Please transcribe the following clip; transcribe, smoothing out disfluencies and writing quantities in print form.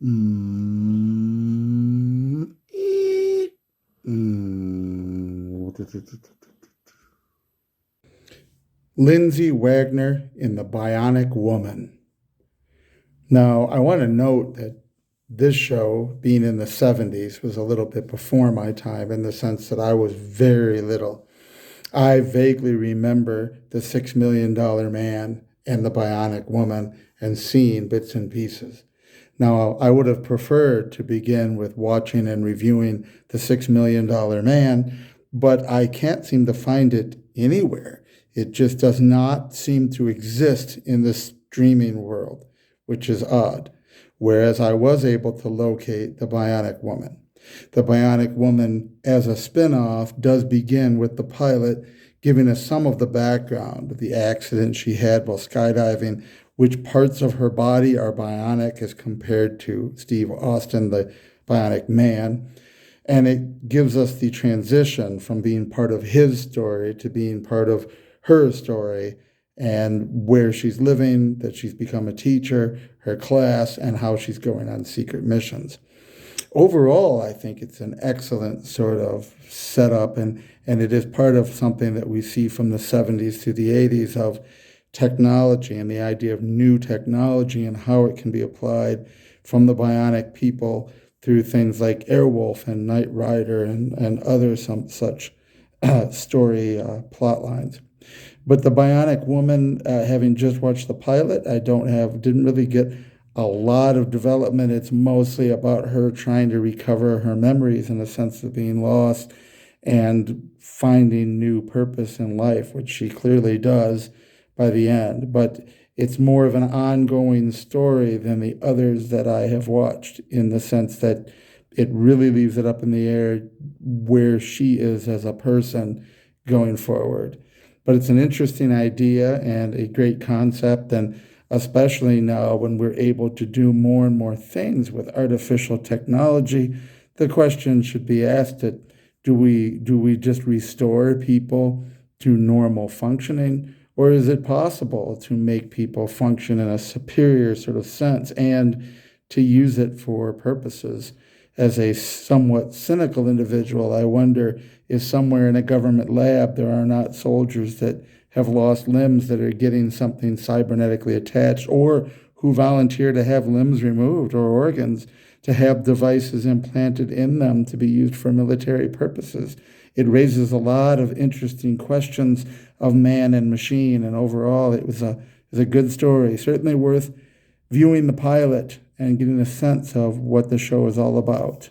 Mm, eek, mm. Lindsay Wagner in The Bionic Woman. Now, I want to note that this show, being in the 70s, was a little bit before my time in the sense that I was very little. I vaguely remember the $6 Million Man and the Bionic Woman and seeing bits and pieces. Now, I would have preferred to begin with watching and reviewing the $6 Million Man, but I can't seem to find it anywhere. It just does not seem to exist in the streaming world, which is odd. Whereas I was able to locate the Bionic Woman. The Bionic Woman, as a spin-off, does begin with the pilot giving us some of the background of the accident she had while skydiving, which parts of her body are bionic as compared to Steve Austin, the Bionic Man. And it gives us the transition from being part of his story to being part of her story and where she's living, that she's become a teacher, her class, and how she's going on secret missions. Overall, I think it's an excellent sort of setup, and it is part of something that we see from the 70s to the 80s of technology and the idea of new technology and how it can be applied from the bionic people through things like Airwolf and Knight Rider and other some such story plot lines. But the Bionic Woman, having just watched the pilot, didn't really get a lot of development. It's mostly about her trying to recover her memories in a sense of being lost and finding new purpose in life, which she clearly does by the end. But it's more of an ongoing story than the others that I have watched, in the sense that it really leaves it up in the air where she is as a person going forward. But it's an interesting idea and a great concept, and especially now when we're able to do more and more things with artificial technology, the question should be asked that do we just restore people to normal functioning, or is it possible to make people function in a superior sort of sense and to use it for purposes? As a somewhat cynical individual, I wonder if somewhere in a government lab there are not soldiers that have lost limbs that are getting something cybernetically attached, or who volunteer to have limbs removed or organs to have devices implanted in them to be used for military purposes. It raises a lot of interesting questions of man and machine, and overall it was a good story. Certainly worth viewing the pilot and getting a sense of what the show is all about.